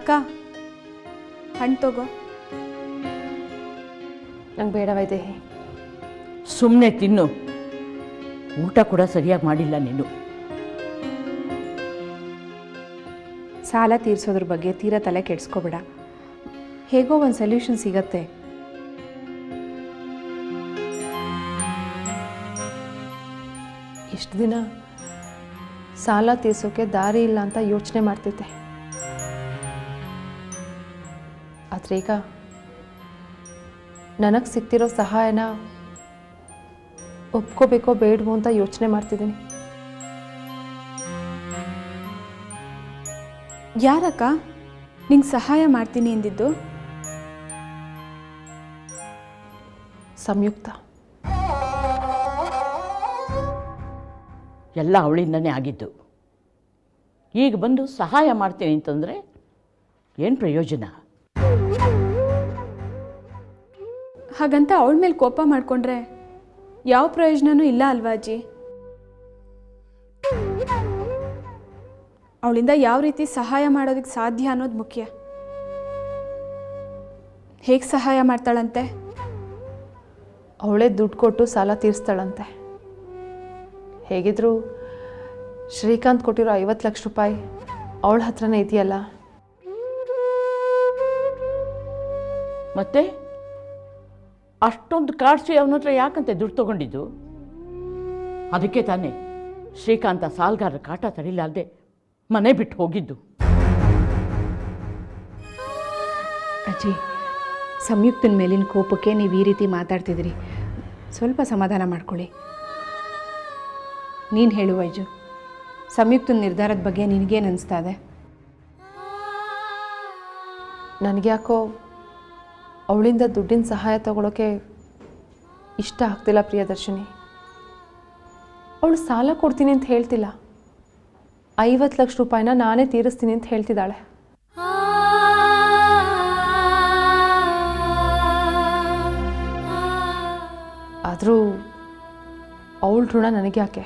ಅಕ್ಕ ಹಣ್ಣು ತಗೋ. ನಂಗೆ ಬೇಡ ವೈದೇಹಿ. ಸುಮ್ಮನೆ ತಿನ್ನು, ಊಟ ಕೂಡ ಸರಿಯಾಗಿ ಮಾಡಿಲ್ಲ ನೀನು. ಸಾಲ ತೀರಿಸೋದ್ರ ಬಗ್ಗೆ ತೀರಾ ತಲೆ ಕೆಡಿಸ್ಕೋಬೇಡ, ಹೇಗೋ ಒಂದು ಸೊಲ್ಯೂಷನ್ ಸಿಗತ್ತೆ. ಇಷ್ಟು ದಿನ ಸಾಲ ತೀರ್ಸೋಕೆ ದಾರಿ ಇಲ್ಲ ಅಂತ ಯೋಚನೆ ಮಾಡ್ತಿದ್ದೆ, ಆದರೆ ಈಗ ನನಗೆ ಸಿಗ್ತಿರೋ ಸಹಾಯನ ಒಪ್ಕೋಬೇಕೋ ಬೇಡವೋ ಅಂತ ಯೋಚನೆ ಮಾಡ್ತಿದ್ದೀನಿ. ಯಾರಕ್ಕ ನಿಂಗೆ ಸಹಾಯ ಮಾಡ್ತೀನಿ ಎಂದಿದ್ದು? ಸಂಯುಕ್ತ. ಎಲ್ಲ ಅವಳಿಂದನೇ ಆಗಿದ್ದು. ಈಗ ಬಂದು ಸಹಾಯ ಮಾಡ್ತೀನಿ ಅಂತಂದರೆ ಏನು ಪ್ರಯೋಜನ? ಹಾಗಂತ ಅವಳ ಮೇಲೆ ಕೋಪ ಮಾಡಿಕೊಂಡ್ರೆ ಯಾವ ಪ್ರಯೋಜನವೂ ಇಲ್ಲ ಅಲ್ವಾ ಅಜ್ಜಿ? ಅವಳಿಂದ ಯಾವ ರೀತಿ ಸಹಾಯ ಮಾಡೋದಕ್ಕೆ ಸಾಧ್ಯ ಅನ್ನೋದು ಮುಖ್ಯ. ಹೇಗೆ ಸಹಾಯ ಮಾಡ್ತಾಳಂತೆ? ಅವಳೇ ದುಡ್ಡು ಕೊಟ್ಟು ಸಾಲ ತೀರಿಸ್ತಾಳಂತೆ. ಹೇಗಿದ್ರು ಶ್ರೀಕಾಂತ್ ಕೊಟ್ಟಿರೋ 50 ಲಕ್ಷ ರೂಪಾಯಿ ಅವಳ ಹತ್ರನೇ ಇದೆಯಲ್ಲ. ಮತ್ತೆ ಅಷ್ಟೊಂದು ಕಾಡ್ಸಿ ಅವನ ಹತ್ರ ಯಾಕಂತೆ ದುಡ್ಡು ತೊಗೊಂಡಿದ್ದು? ಅದಕ್ಕೆ ತಾನೇ ಶ್ರೀಕಾಂತ ಸಾಲ್ಗಾರರ ಕಾಟ ತಡಿಲಾರ್ದೆ ಮನೆ ಬಿಟ್ಟು ಹೋಗಿದ್ದು. ಅಜ್ಜಿ, ಸಂಯುಕ್ತನ ಮೇಲಿನ ಕೋಪಕ್ಕೆ ನೀವು ಈ ರೀತಿ ಮಾತಾಡ್ತಿದ್ದೀರಿ, ಸ್ವಲ್ಪ ಸಮಾಧಾನ ಮಾಡ್ಕೊಳ್ಳಿ. ನೀನು ಹೇಳು ವೈಜು, ಸಂಯುಕ್ತನ ನಿರ್ಧಾರದ ಬಗ್ಗೆ ನಿನಗೇನು ಅನಿಸ್ತಾ ಇದೆ? ನನಗೆ ಯಾಕೋ ಅವಳಿಂದ ದುಡ್ಡಿನ ಸಹಾಯ ತಗೊಳ್ಳೋಕ್ಕೆ ಇಷ್ಟ ಆಗ್ತಿಲ್ಲ ಪ್ರಿಯದರ್ಶಿನಿ. ಅವಳು ಸಾಲ ಕೊಡ್ತೀನಿ ಅಂತ ಹೇಳ್ತಿಲ್ಲ, 50 ಲಕ್ಷ ರೂಪಾಯಿನ ನಾನೇ ತೀರಿಸ್ತೀನಿ ಅಂತ ಹೇಳ್ತಿದ್ದಾಳೆ. ಆದರೂ ಅವಳ ಋಣ ನನಗೆ ಯಾಕೆ?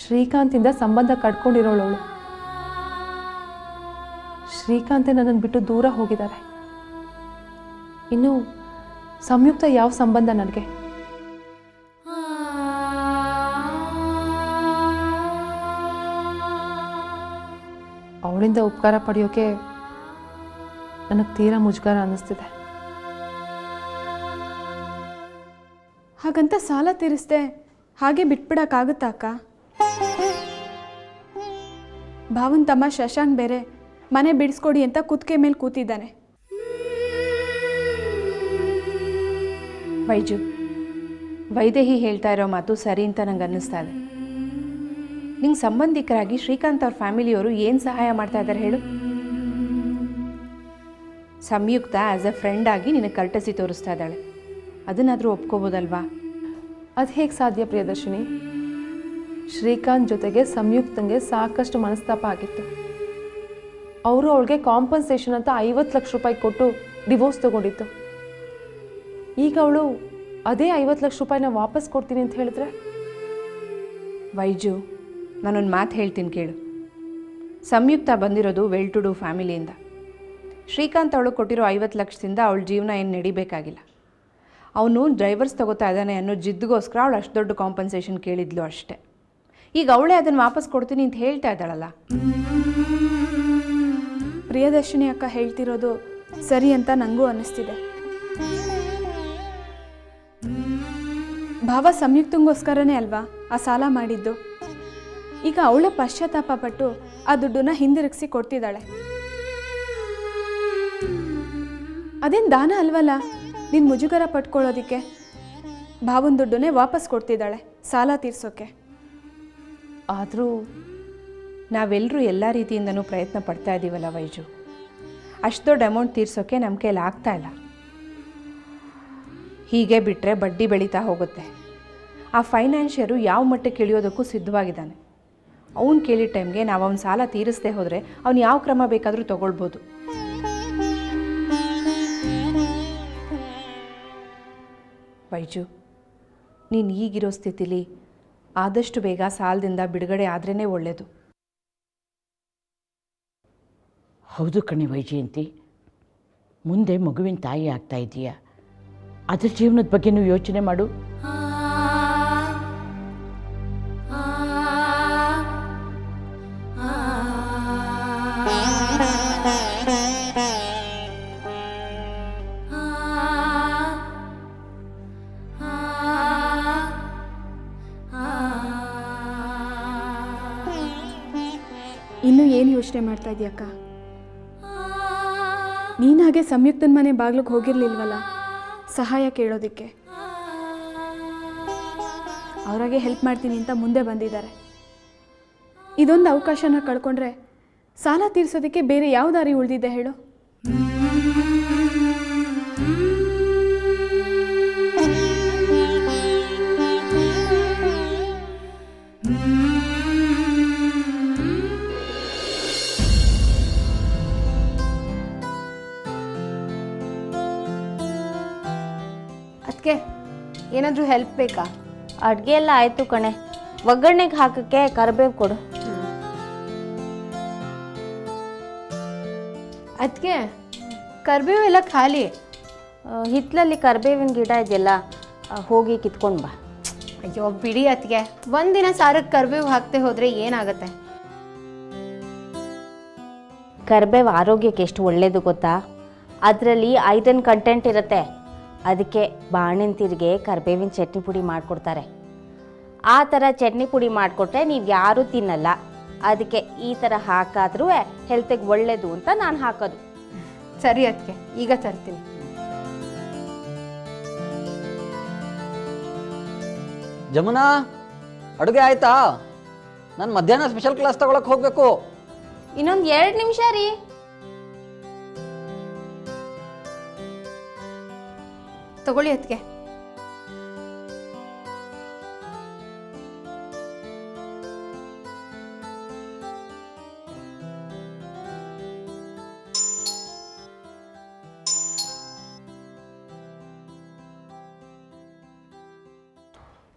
ಶ್ರೀಕಾಂತಿಂದ ಸಂಬಂಧ ಕಟ್ಕೊಂಡಿರೋಳವಳು. ಶ್ರೀಕಾಂತೆ ನನ್ನನ್ನು ಬಿಟ್ಟು ದೂರ ಹೋಗಿದ್ದಾರೆ. ಇನ್ನು ಸಂಯುಕ್ತ ಯಾವ ಸಂಬಂಧ ನನಗೆ? ಅವಳಿಂದ ಉಪಕಾರ ಪಡೆಯೋಕೆ ನನಗೆ ತೀರಾ ಮುಜುಗರ ಅನ್ನಿಸ್ತಿದೆ. ಹಾಗಂತ ಸಾಲ ತೀರಿಸ್ದೆ ಹಾಗೆ ಬಿಟ್ಬಿಡಕ್ಕಾಗುತ್ತಾ ಅಕ್ಕ? ಭಾವನ್ ತಮ್ಮ ಶಶಾಂಕ್ ಬೇರೆ ಮನೆ ಬಿಡಿಸ್ಕೊಡಿ ಅಂತ ಕುತ್ತಿಗೆ ಮೇಲೆ ಕೂತಿದ್ದಾನೆ. ವೈಜು, ವೈದೇಹಿ ಹೇಳ್ತಾ ಇರೋ ಮಾತು ಸರಿ ಅಂತ ನಂಗೆ ಅನ್ನಿಸ್ತಾ ಇದೆ. ನಿಂಗೆ ಸಂಬಂಧಿಕರಾಗಿ ಶ್ರೀಕಾಂತ್ ಅವ್ರ ಫ್ಯಾಮಿಲಿಯವರು ಏನು ಸಹಾಯ ಮಾಡ್ತಾ ಇದ್ದಾರೆ ಹೇಳು? ಸಂಯುಕ್ತ ಆ್ಯಸ್ ಎ ಫ್ರೆಂಡ್ ಆಗಿ ನಿನಗೆ ಕರ್ಟಸಿ ತೋರಿಸ್ತಾ ಇದ್ದಾಳೆ, ಅದನ್ನಾದರೂ ಒಪ್ಕೋಬೋದಲ್ವಾ? ಅದು ಹೇಗೆ ಸಾಧ್ಯ ಪ್ರಿಯದರ್ಶಿನಿ? ಶ್ರೀಕಾಂತ್ ಜೊತೆಗೆ ಸಂಯುಕ್ತಂಗೆ ಸಾಕಷ್ಟು ಮನಸ್ತಾಪ ಆಗಿತ್ತು. ಅವರು ಅವಳಿಗೆ ಕಾಂಪನ್ಸೇಷನ್ ಅಂತ 50 ಲಕ್ಷ ರೂಪಾಯಿ ಕೊಟ್ಟು ಡಿವೋರ್ಸ್ ತೊಗೊಂಡಿತ್ತು. ಈಗ ಅವಳು ಅದೇ 50 ಲಕ್ಷ ರೂಪಾಯಿನ ವಾಪಸ್ ಕೊಡ್ತೀನಿ ಅಂತ ಹೇಳಿದ್ರೆ? ವೈಜು, ನಾನೊಂದು ಮಾತು ಹೇಳ್ತೀನಿ ಕೇಳು. ಸಂಯುಕ್ತ ಬಂದಿರೋದು ವೆಲ್ ಟು ಡೂ ಫ್ಯಾಮಿಲಿಯಿಂದ. ಶ್ರೀಕಾಂತ್ ಅವಳು ಕೊಟ್ಟಿರೋ 50 ಲಕ್ಷದಿಂದ ಅವಳ ಜೀವನ ಏನು ನಡಿಬೇಕಾಗಿಲ್ಲ. ಅವನು ಡ್ರೈವರ್ಸ್ ತಗೋತಾ ಇದ್ದಾನೆ ಅನ್ನೋ ಜಿದ್ದುಗೋಸ್ಕರ ಅವಳು ಅಷ್ಟು ದೊಡ್ಡ ಕಾಂಪನ್ಸೇಷನ್ ಕೇಳಿದ್ಲು ಅಷ್ಟೆ. ಈಗ ಅವಳೇ ಅದನ್ನು ವಾಪಸ್ ಕೊಡ್ತೀನಿ ಅಂತ ಹೇಳ್ತಾ ಇದ್ದಾಳಲ್ಲ. ಪ್ರಿಯದರ್ಶಿನಿ ಅಕ್ಕ ಹೇಳ್ತಿರೋದು ಸರಿ ಅಂತ ನನಗೂ ಅನ್ನಿಸ್ತಿದೆ. ಭಾವ ಸಂಯುಕ್ತಂಗೋಸ್ಕರನೇ ಅಲ್ವಾ ಆ ಸಾಲ ಮಾಡಿದ್ದು. ಈಗ ಅವಳ ಪಶ್ಚಾತ್ತಾಪ ಪಟ್ಟು ಆ ದುಡ್ಡನ್ನ ಹಿಂದಿರುಗಿಸಿ ಕೊಡ್ತಿದ್ದಾಳೆ. ಅದೇನು ದಾನ ಅಲ್ವಲ್ಲ ನೀನು ಮುಜುಗರ ಪಟ್ಕೊಳ್ಳೋದಿಕ್ಕೆ. ಭಾವನ ದುಡ್ಡನ್ನೇ ವಾಪಸ್ ಕೊಡ್ತಿದ್ದಾಳೆ ಸಾಲ ತೀರ್ಸೋಕ್ಕೆ. ಆದರೂ ನಾವೆಲ್ಲರೂ ಎಲ್ಲ ರೀತಿಯಿಂದನೂ ಪ್ರಯತ್ನ ಪಡ್ತಾ ಇದ್ದೀವಲ್ಲ ವೈಜು. ಅಷ್ಟು ದೊಡ್ಡ ಅಮೌಂಟ್ ತೀರ್ಸೋಕ್ಕೆ ನಮ್ಮ ಕೈಲಿ ಆಗ್ತಾ ಇಲ್ಲ. ಹೀಗೆ ಬಿಟ್ಟರೆ ಬಡ್ಡಿ ಬೆಳೀತಾ ಹೋಗುತ್ತೆ. ಆ ಫೈನಾನ್ಷಿಯರು ಯಾವ ಮಟ್ಟಕ್ಕೆ ಇಳಿಯೋದಕ್ಕೂ ಸಿದ್ಧವಾಗಿದ್ದಾನೆ. ಅವನು ಕೇಳಿದ ಟೈಮ್ಗೆ ನಾವು ಅವನ ಸಾಲ ತೀರಿಸದೆ ಹೋದರೆ ಅವನು ಯಾವ ಕ್ರಮ ಬೇಕಾದರೂ ತಗೊಳ್ಬೋದು. ವೈಜು, ನೀನು ಈಗಿರೋ ಸ್ಥಿತಿಲಿ ಆದಷ್ಟು ಬೇಗ ಸಾಲದಿಂದ ಬಿಡುಗಡೆ ಆದ್ರೇ ಒಳ್ಳೆಯದು. ಹೌದು ಕಣೆ ವೈಜಯಂತಿ, ಮುಂದೆ ಮಗುವಿನ ತಾಯಿ ಆಗ್ತಾ ಇದೀಯ, ಅದ್ರ ಜೀವನದ ಬಗ್ಗೆನೂ ಯೋಚನೆ ಮಾಡು. ಇನ್ನು ಏನು ಯೋಚನೆ ಮಾಡ್ತಾ ಇದೀಯಕ್ಕ? ನೀನಾಗೆ ಸಂಯುಕ್ತನ ಮನೆ ಬಾಗ್ಲಿಗೆ ಹೋಗಿರ್ಲಿಲ್ವಲ್ಲ ಸಹಾಯ ಕೇಳೋದಕ್ಕೆ. ಅವರಾಗೆ ಹೆಲ್ಪ್ ಮಾಡ್ತೀನಿ ಅಂತ ಮುಂದೆ ಬಂದಿದ್ದಾರೆ. ಇದೊಂದು ಅವಕಾಶನ ಕಳ್ಕೊಂಡ್ರೆ ಸಾಲ ತೀರಿಸೋದಕ್ಕೆ ಬೇರೆ ಯಾವ ದಾರಿ ಉಳಿದಿದೆ ಹೇಳು? ಅದಕ್ಕೆ ಏನಾದರೂ ಹೆಲ್ಪ್ ಬೇಕಾ? ಅಡುಗೆ ಎಲ್ಲ ಆಯಿತು ಕಣೆ, ಒಗ್ಗರಣೆಗೆ ಹಾಕೋಕ್ಕೆ ಕರಿಬೇವು ಕೊಡು. ಅದಕ್ಕೆ ಕರಿಬೇವು ಎಲ್ಲ ಖಾಲಿ. ಹಿತ್ತಲಲ್ಲಿ ಕರಿಬೇವಿನ ಗಿಡ ಇದೆಯಲ್ಲ, ಹೋಗಿ ಕಿತ್ಕೊಂಡು ಬಾ. ಅಯ್ಯೋ ಬಿಡಿ ಅದಕ್ಕೆ, ಒಂದಿನ ಸಾರಕ್ಕೆ ಕರಿಬೇವು ಹಾಕ್ತೆ ಹೋದರೆ ಏನಾಗುತ್ತೆ? ಕರಿಬೇವು ಆರೋಗ್ಯಕ್ಕೆ ಎಷ್ಟು ಒಳ್ಳೆಯದು ಗೊತ್ತಾ? ಅದರಲ್ಲಿ ಐರನ್ ಕಂಟೆಂಟ್ ಇರುತ್ತೆ. ಅದಕ್ಕೆ ಬಾಣಂತಿರಿಗೆ ಕರಿಬೇವಿನ ಚಟ್ನಿ ಪುಡಿ ಮಾಡಿಕೊಡ್ತಾರೆ. ಆ ಥರ ಚಟ್ನಿ ಪುಡಿ ಮಾಡಿಕೊಟ್ರೆ ನೀವು ಯಾರೂ ತಿನ್ನಲ್ಲ. ಅದಕ್ಕೆ ಈ ಥರ ಹಾಕಾದ್ರೂ ಹೆಲ್ತಿಗೆ ಒಳ್ಳೆಯದು ಅಂತ ನಾನು ಹಾಕೋದು. ಸರಿ ಅದಕ್ಕೆ, ಈಗ ತರ್ತೀನಿ. ಜಮುನಾ, ಅಡುಗೆ ಆಯ್ತಾ? ನಾನು ಮಧ್ಯಾಹ್ನ ಸ್ಪೆಷಲ್ ಕ್ಲಾಸ್ ತಗೊಳಕ್ಕೆ ಹೋಗಬೇಕು. ಇನ್ನೊಂದು 2 ನಿಮಿಷ ರೀ. ತಗೊಳ್ಳಿ ಅದಕ್ಕೆ.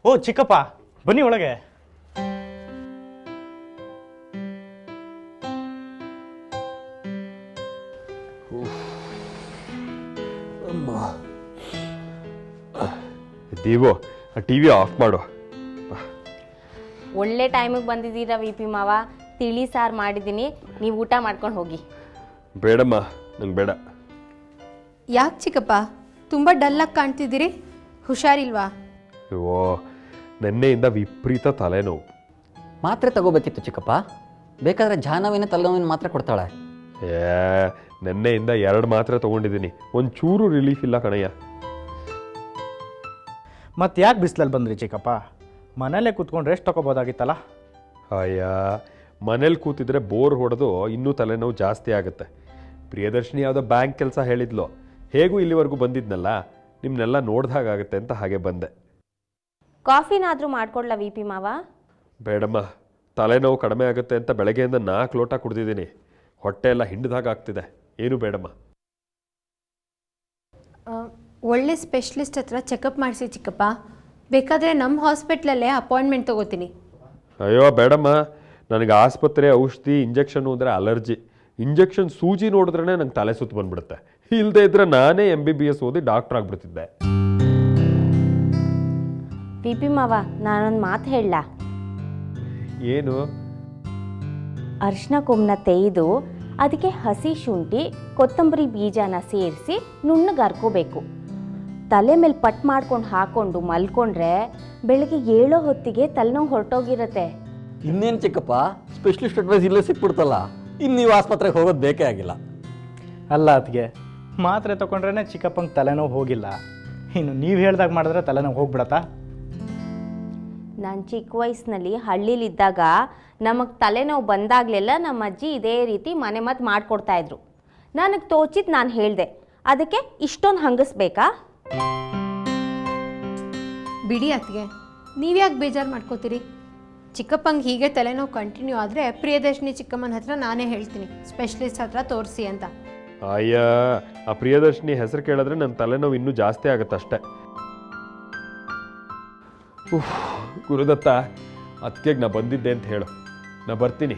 ಓ ಚಿಕ್ಕಪ್ಪ, ಬನ್ನಿ ಒಳಗೆ. ದೇವು, ಆ ಟಿ ವಿ ಆಫ್ ಮಾಡು. ಒಳ್ಳೆ ಟೈಮಿಗೆ ಬಂದಿದ್ದೀರಾ ವಿ ಪಿ ಮಾವ. ತಿಳಿ ಸಾರು ಮಾಡಿದ್ದೀನಿ, ನೀವು ಊಟ ಮಾಡ್ಕೊಂಡು ಹೋಗಿ. ಬೇಡಮ್ಮ, ನಂಗೆ ಬೇಡ. ಯಾಕೆ ಚಿಕ್ಕಪ್ಪ ತುಂಬ ಡಲ್ಲಾಗಿ ಕಾಣ್ತಿದ್ದೀರಿ? ಹುಷಾರಿಲ್ವಾ? ಓ, ನೆನ್ನೆಯಿಂದ ವಿಪರೀತ ತಲೆನೋವು. ಮಾತ್ರೆ ತಗೋಬೇಕಿತ್ತು ಚಿಕ್ಕಪ್ಪ. ಬೇಕಾದರೆ ಜಾಹ್ನವಿನ ತಲೆನೋವಿನ ಮಾತ್ರೆ ಕೊಡ್ತಾಳೆ. ನೆನ್ನೆಯಿಂದ 2 ಮಾತ್ರೆ ತೊಗೊಂಡಿದ್ದೀನಿ, ಒಂಚೂರು ರಿಲೀಫ್ ಇಲ್ಲ ಕಣಯ್ಯ. ಮತ್ತೆ ಯಾಕೆ ಬಿಸಿಲಲ್ಲಿ ಬಂದ್ರಿ ಚಿಕ್ಕಪ್ಪ? ಮನೇಲೇ ಕೂತ್ಕೊಂಡು ರೆಸ್ಟ್ ತಗೋಬೋದಾಗಿತ್ತಲ್ಲ. ಅಯ್ಯ, ಮನೇಲಿ ಕೂತಿದ್ರೆ ಬೋರ್ ಹೊಡೆದು ಇನ್ನೂ ತಲೆನೋವು ಜಾಸ್ತಿ ಆಗುತ್ತೆ. ಪ್ರಿಯದರ್ಶಿನಿ ಯಾವುದೋ ಬ್ಯಾಂಕ್ ಕೆಲಸ ಹೇಳಿದ್ಲು, ಹೇಗೂ ಇಲ್ಲಿವರೆಗೂ ಬಂದಿದ್ನಲ್ಲ, ನಿಮ್ಮನ್ನೆಲ್ಲ ನೋಡ್ದಾಗುತ್ತೆ ಅಂತ ಹಾಗೆ ಬಂದೆ. ಕಾಫಿನಾದರೂ ಮಾಡ್ಕೊಡ್ಲಾ ವಿ ಪಿ ಮಾವ? ಬೇಡಮ್ಮ, ತಲೆನೋವು ಕಡಿಮೆ ಆಗುತ್ತೆ ಅಂತ ಬೆಳಗ್ಗೆಯಿಂದ 4 ಲೋಟ ಕುಡ್ದಿದ್ದೀನಿ. ಹೊಟ್ಟೆ ಎಲ್ಲ ಹಿಂಡ್ದಾಗ ಆಗ್ತಿದೆ. ಏನು ಬೇಡಮ್ಮ. ಒಳ್ಳೆ ಸ್ಪೆಷಲಿಸ್ಟ್ ಹತ್ರ ಚೆಕಪ್ ಮಾಡಿಸಿ ಚಿಕ್ಕಪ್ಪ. ಬೇಕಾದರೆ ನಮ್ಮ ಹಾಸ್ಪಿಟ್ಲಲ್ಲೇ ಅಪಾಯಿಂಟ್ಮೆಂಟ್ ತೊಗೋತೀನಿ. ಅಯ್ಯೋ ಬೇಡಮ್ಮ, ನನಗೆ ಆಸ್ಪತ್ರೆ ಔಷಧಿ ಇಂಜೆಕ್ಷನ್ನು ಅಂದರೆ ಅಲರ್ಜಿ. ಇಂಜೆಕ್ಷನ್ ಸೂಜಿ ನೋಡಿದ್ರೇ ನಂಗೆ ತಲೆ ಸುತ್ತು ಬಂದ್ಬಿಡುತ್ತೆ. ಇಲ್ಲದೆ ಇದ್ರೆ ನಾನೇ MBBS ಓದಿ ಡಾಕ್ಟರ್ ಆಗಿಬಿಡ್ತಿದ್ದೆ. ವಿ ಪಿ ಮಾವ, ನಾನೊಂದು ಮಾತು ಹೇಳಲಾ? ಏನು? ಅರಿಶಿನ ಕೊಂಬನ್ನ ತೆಗೆದು ಅದಕ್ಕೆ ಹಸಿ ಶುಂಠಿ, ಕೊತ್ತಂಬರಿ ಬೀಜನ ಸೇರಿಸಿ ನುಣ್ಣಗೆ ಹರ್ಕೋಬೇಕು. ತಲೆ ಮೇಲೆ ಪಟ್ ಮಾಡ್ಕೊಂಡು ಹಾಕ್ಕೊಂಡು ಮಲ್ಕೊಂಡ್ರೆ ಬೆಳಗ್ಗೆ 7 ಹೊತ್ತಿಗೆ ತಲೆನೋವು ಹೊರಟೋಗಿರತ್ತೆ. ಇನ್ನೇನು ಚಿಕ್ಕಪ್ಪ, ಸ್ಪೆಷಲಿಸ್ಟ್ ಅಡ್ವೈಸ್ ಇಲ್ಲೇ ಸಿಕ್ಬಿಡ್ತಲ್ಲ. ಇನ್ನು ನೀವು ಆಸ್ಪತ್ರೆಗೆ ಹೋಗೋದು ಬೇಕೇ ಆಗಿಲ್ಲ. ಅಲ್ಲ ಅದಕ್ಕೆ, ಮಾತ್ರೆ ತಗೊಂಡ್ರೇ ಚಿಕ್ಕಪ್ಪಂಗೆ ತಲೆನೋವು ಹೋಗಿಲ್ಲ, ಇನ್ನು ನೀವು ಹೇಳ್ದಾಗ ಮಾಡಿದ್ರೆ ತಲೆನೋವು ಹೋಗ್ಬಿಡತ್ತಾ? ನಾನು ಚಿಕ್ಕ ವಯಸ್ಸಿನಲ್ಲಿ ಹಳ್ಳಿಲಿದ್ದಾಗ ನಮಗೆ ತಲೆನೋವು ಬಂದಾಗಲೆಲ್ಲ ನಮ್ಮ ಅಜ್ಜಿ ಇದೇ ರೀತಿ ಮನೆ ಮದ್ದು ಮಾಡಿಕೊಡ್ತಾಯಿದ್ರು. ನನಗೆ ತೋಚಿದ್ದು ನಾನು ಹೇಳಿದೆ, ಅದಕ್ಕೆ ಇಷ್ಟೊಂದು ಹಂಗಿಸ್ಬೇಕಾ? ಬಿಡಿ ಅತ್ತಿಗೆ, ನೀವ್ಯಾಕೆ ಬೇಜಾರು ಮಾಡ್ಕೋತೀರಿ? ಚಿಕ್ಕಪ್ಪಂಗೆ ಹೀಗೆ ತಲೆನೋವು ಕಂಟಿನ್ಯೂ ಆದರೆ ಪ್ರಿಯದರ್ಶಿನಿ ಚಿಕ್ಕಮ್ಮನ ಹತ್ರ ನಾನೇ ಹೇಳ್ತೀನಿ, ಸ್ಪೆಷಲಿಸ್ಟ್ ಹತ್ರ ತೋರಿಸಿ ಅಂತ. ಅಯ್ಯ, ಆ ಪ್ರಿಯದರ್ಶಿನಿ ಹೆಸರು ಕೇಳಿದ್ರೆ ನನ್ನ ತಲೆನೋವು ಇನ್ನೂ ಜಾಸ್ತಿ ಆಗುತ್ತಷ್ಟೆ. ಗುರುದತ್ತ, ಅದಕ್ಕೆ ನಾ ಬಂದಿದ್ದೆ ಅಂತ ಹೇಳು. ನಾ ಬರ್ತೀನೋ.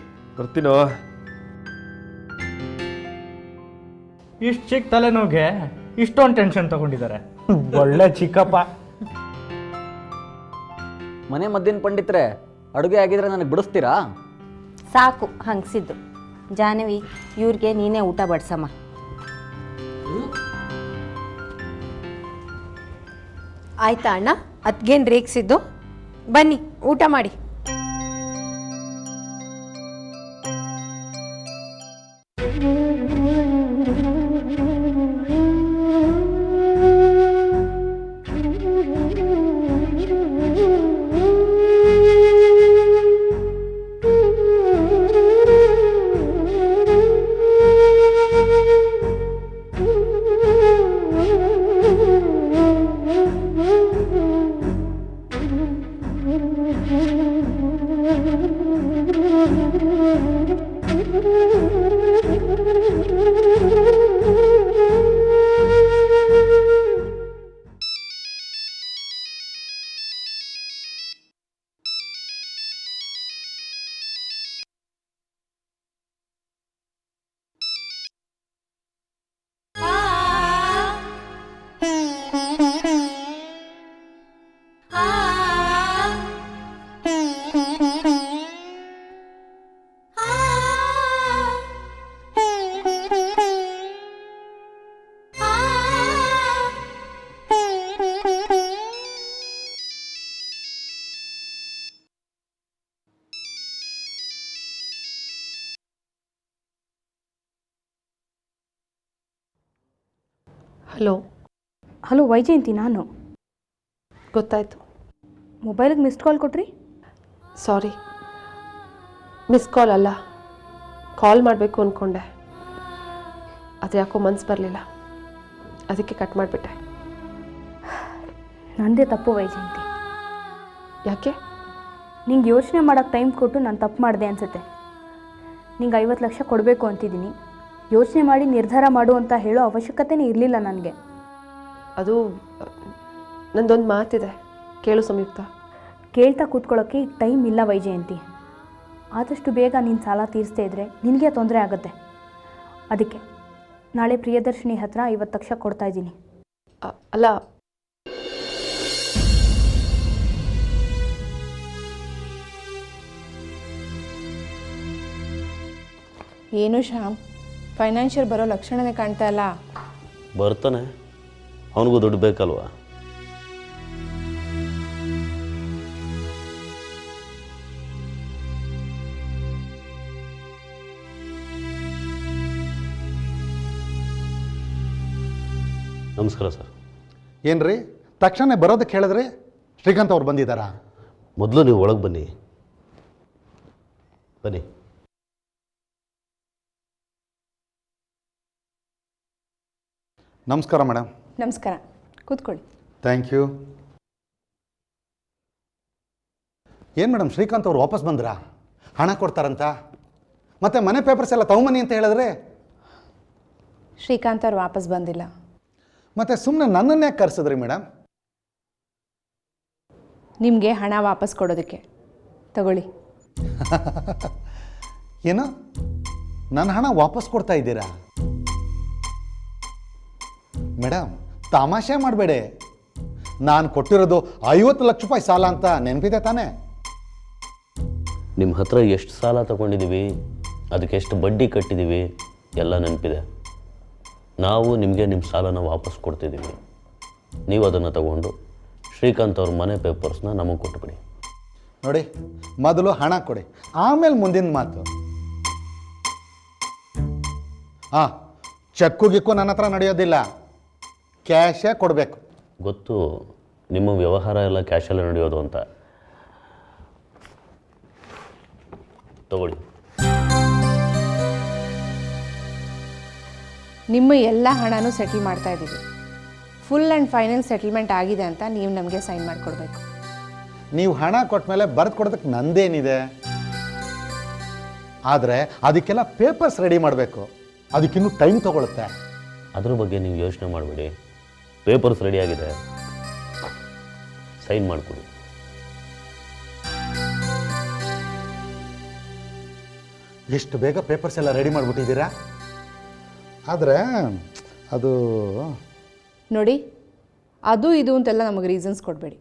ಇಷ್ಟು ಚಿಕ್ಕ ತಲೆನೋವಿಗೆ ಇಷ್ಟೊಂದು ಟೆನ್ಷನ್ ತಗೊಂಡಿದ್ದಾರೆ. ಒಳ್ಳೆ ಚಿಕ್ಕಪ್ಪ. ಮನೆ ಮದ್ದಿನ ಪಂಡಿತ್ರೆ, ಅಡುಗೆ ಆಗಿದ್ರೆ ನನಗೆ ಬಿಡಿಸ್ತೀರಾ? ಸಾಕು ಹಂಗಸಿದ್ದು. ಜಾಹ್ನವಿ, ಇವ್ರಿಗೆ ನೀನೇ ಊಟ ಬಡ್ಸಮ್ಮ. ಆಯ್ತಾ ಅಣ್ಣ? ಅದ್ಗೇನು ರೇಗಿಸಿದ್ದು? ಬನ್ನಿ ಊಟ ಮಾಡಿ. ಹಲೋ ವೈಜಯಂತಿ, ನಾನು. ಗೊತ್ತಾಯ್ತು. ಮೊಬೈಲಿಗೆ ಮಿಸ್ಡ್ ಕಾಲ್ ಕೊಟ್ರಿ? ಸಾರಿ, ಮಿಸ್ ಕಾಲ್ ಅಲ್ಲ, ಕಾಲ್ ಮಾಡಬೇಕು ಅಂದ್ಕೊಂಡೆ. ಅದು ಯಾಕೋ ಮನ್ಸು ಬರಲಿಲ್ಲ, ಅದಕ್ಕೆ ಕಟ್ ಮಾಡಿಬಿಟ್ಟೆ. ನಂದೇ ತಪ್ಪು ವೈಜಯಂತಿ. ಯಾಕೆ? ನಿಂಗೆ ಯೋಚನೆ ಮಾಡೋಕ್ಕೆ ಟೈಮ್ ಕೊಟ್ಟು ನಾನು ತಪ್ಪು ಮಾಡಿದೆ ಅನಿಸುತ್ತೆ. ನಿಂಗೆ 50 ಲಕ್ಷ ಕೊಡಬೇಕು ಅಂತಿದ್ದೀನಿ. ಯೋಚನೆ ಮಾಡಿ ನಿರ್ಧಾರ ಮಾಡು ಅಂತ ಹೇಳೋ ಅವಶ್ಯಕತೆನೇ ಇರಲಿಲ್ಲ ನನಗೆ. ಅದು ನಂದೊಂದು ಮಾತಿದೆ, ಕೇಳು ಸಂಯುಕ್ತ. ಕೇಳ್ತಾ ಕೂತ್ಕೊಳ್ಳೋಕ್ಕೆ ಈಗ ಟೈಮ್ ಇಲ್ಲ ವೈಜಯಂತಿ. ಆದಷ್ಟು ಬೇಗ ನೀನು ಸಾಲ ತೀರಿಸ್ದೇ ಇದ್ದರೆ ನಿನಗೆ ತೊಂದರೆ ಆಗುತ್ತೆ. ಅದಕ್ಕೆ ನಾಳೆ ಪ್ರಿಯದರ್ಶಿನಿ ಹತ್ರ 50 ಲಕ್ಷ ಕೊಡ್ತಾಯಿದ್ದೀನಿ. ಅಲ್ಲ, ಏನು ಶ್ಯಾಮ್, ಫೈನಾನ್ಷಿಯಲ್ ಬರೋ ಲಕ್ಷಣನೇ ಕಾಣ್ತಾ ಇಲ್ಲ. ಬರ್ತಾನೆ, ಅವನಿಗೂ ದುಡ್ಡು ಬೇಕಲ್ವಾ? ನಮಸ್ಕಾರ ಸರ್. ಏನ್ರಿ ತಕ್ಷಣ ಬರೋದಕ್ಕೆ ಹೇಳಿದ್ರೆ? ಶ್ರೀಕಾಂತ್ ಅವ್ರು ಬಂದಿದ್ದಾರಾ? ಮೊದಲು ನೀವು ಒಳಗೆ ಬನ್ನಿ. ಬನ್ನಿ. ನಮಸ್ಕಾರ ಮೇಡಮ್. ನಮಸ್ಕಾರ, ಕೂತ್ಕೊಳ್ಳಿ. Thank you. ಏನು ಮೇಡಮ್, ಶ್ರೀಕಾಂತ್ ಅವ್ರು ವಾಪಸ್ ಬಂದ್ರಾ? ಹಣ ಕೊಡ್ತಾರಂತ, ಮತ್ತೆ ಮನೆ ಪೇಪರ್ಸ್ ಎಲ್ಲ ತಗೊಂಬನ್ನಿ ಅಂತ ಹೇಳಿದ್ರೆ? ಶ್ರೀಕಾಂತ್ ಅವ್ರು ವಾಪಸ್ ಬಂದಿಲ್ಲ. ಮತ್ತೆ ಸುಮ್ಮನೆ ನನ್ನನ್ನೇ ಕರೆಸಿದ್ರಿ ಮೇಡಮ್? ನಿಮಗೆ ಹಣ ವಾಪಸ್ ಕೊಡೋದಕ್ಕೆ. ತಗೊಳ್ಳಿ. ಏನು, ನನ್ನ ಹಣ ವಾಪಸ್ ಕೊಡ್ತಾ ಇದ್ದೀರಾ? ಮೇಡಮ್ ತಮಾಷೆ ಮಾಡಬೇಡಿ. ನಾನು ಕೊಟ್ಟಿರೋದು 50 ಲಕ್ಷ ರೂಪಾಯಿ ಸಾಲ ಅಂತ ನೆನಪಿದೆ ತಾನೇ? ನಿಮ್ಮ ಹತ್ರ ಎಷ್ಟು ಸಾಲ ತಗೊಂಡಿದ್ದೀವಿ, ಅದಕ್ಕೆ ಎಷ್ಟು ಬಡ್ಡಿ ಕಟ್ಟಿದ್ದೀವಿ ಎಲ್ಲ ನೆನಪಿದೆ. ನಾವು ನಿಮಗೆ ನಿಮ್ಮ ಸಾಲನ ವಾಪಸ್ ಕೊಡ್ತಿದ್ದೀವಿ. ನೀವು ಅದನ್ನು ತಗೊಂಡು ಶ್ರೀಕಾಂತ್ ಅವ್ರ ಮನೆ ಪೇಪರ್ಸ್ನ ನಮಗೆ ಕೊಟ್ಬಿಡಿ. ನೋಡಿ, ಮೊದಲು ಹಣ ಕೊಡಿ, ಆಮೇಲೆ ಮುಂದಿನ ಮಾತು. ಹಾಂ, ಚೆಕ್ಕು ಗಿಕ್ಕು ನನ್ನ ಹತ್ರ ನಡೆಯೋದಿಲ್ಲ, ಕ್ಯಾಶೇ ಕೊಡಬೇಕು. ಗೊತ್ತು, ನಿಮ್ಮ ವ್ಯವಹಾರ ಎಲ್ಲ ಕ್ಯಾಶಲ್ಲೇ ನಡೆಯೋದು ಅಂತ. ತಗೊಳ್ಳಿ. ನಿಮ್ಮ ಎಲ್ಲ ಹಣನೂ ಸೆಟಲ್ ಮಾಡ್ತಾ ಇದ್ದೀವಿ. ಫುಲ್ ಆ್ಯಂಡ್ ಫೈನಲ್ ಸೆಟಲ್ಮೆಂಟ್ ಆಗಿದೆ ಅಂತ ನೀವು ನಮಗೆ ಸೈನ್ ಮಾಡಿಕೊಡ್ಬೇಕು. ನೀವು ಹಣ ಕೊಟ್ಟ ಮೇಲೆ ಬರೆದು ಕೊಡೋದಕ್ಕೆ ನಂದೇನಿದೆ? ಆದರೆ ಅದಕ್ಕೆಲ್ಲ ಪೇಪರ್ಸ್ ರೆಡಿ ಮಾಡಬೇಕು, ಅದಕ್ಕಿನ್ನೂ ಟೈಮ್ ತಗೊಳುತ್ತೆ. ಅದ್ರ ಬಗ್ಗೆ ನೀವು ಯೋಚನೆ ಮಾಡಬೇಡಿ. ಪೇಪರ್ಸ್ ರೆಡಿ ಆಗಿದೆ, ಸೈನ್ ಮಾಡಿಕೊಡಿ. ಎಷ್ಟು ಬೇಗ ಪೇಪರ್ಸ್ ಎಲ್ಲ ರೆಡಿ ಮಾಡಿಬಿಟ್ಟಿದ್ದೀರಾ? ಆದರೆ ಅದು ನೋಡಿ, ಅದು ಇದು ಅಂತೆಲ್ಲ ನಮಗೆ ರೀಸನ್ಸ್ ಕೊಡಬೇಡಿ.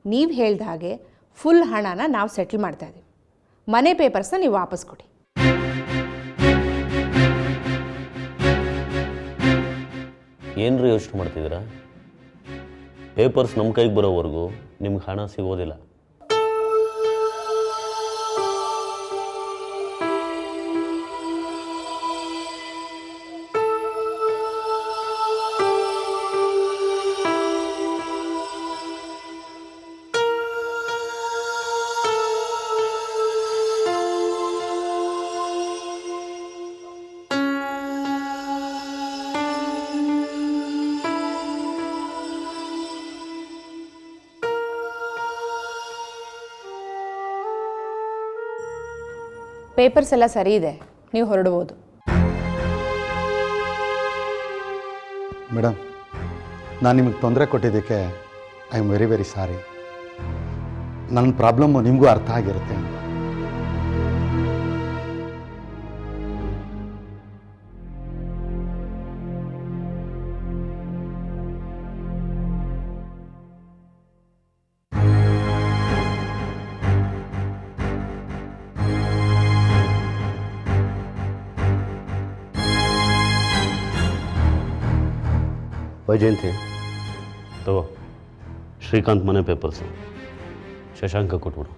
ನೀವು ಹೇಳ್ದ ಹಾಗೆ ಫುಲ್ ಹಣನ ನಾವು ಸೆಟ್ಲ್ ಮಾಡ್ತಾ ಇದ್ದೀವಿ. ಮನೆ ಪೇಪರ್ಸ್ನ ನೀವು ವಾಪಸ್ ಕೊಡಿ. ಏನ್ರಿ ಯೋಚನೆ ಮಾಡ್ತಿದ್ದೀರಾ? ಪೇಪರ್ಸ್ ನಮ್ಮ ಕೈಗೆ ಬರೋವರೆಗೂ ನಿಮ್ಗೆ ಹಣ ಸಿಗೋದಿಲ್ಲ. ಪೇಪರ್ಸ್ ಎಲ್ಲ ಸರಿ ಇದೆ, ನೀವು ಹೊರಡ್ಬೋದು. ಮೇಡಮ್, ನಾನು ನಿಮಗೆ ತೊಂದರೆ ಕೊಟ್ಟಿದ್ದಕ್ಕೆ I am very very sorry. ನನ್ನ ಪ್ರಾಬ್ಲಮ್ಮು ನಿಮಗೂ ಅರ್ಥ ಆಗಿರುತ್ತೆ. ವೈಜಯಂತಿ, ತಗೋ ಶ್ರೀಕಾಂತ್ ಮನೆ ಪೇಪರ್ಸು ಶಶಾಂಕ ಕೊಟ್ಬಿಡು.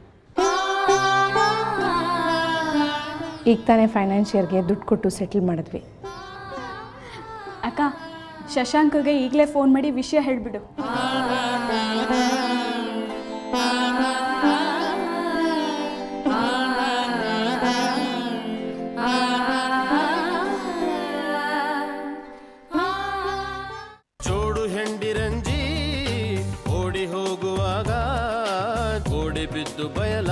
ಈಗ ತಾನೇ ಫೈನಾನ್ಷಿಯರ್ಗೆ ದುಡ್ಡು ಕೊಟ್ಟು ಸೆಟ್ಲ್ ಮಾಡಿದ್ವಿ. ಅಕ್ಕ, ಶಶಾಂಕ್ಗೆ ಈಗಲೇ ಫೋನ್ ಮಾಡಿ ವಿಷಯ ಹೇಳಿಬಿಡು. ಹೆಂಡಿರಂಜಿ ಓಡಿ ಹೋಗುವಾಗ ಓಡಿ ಬಿದ್ದು ಬಯಲ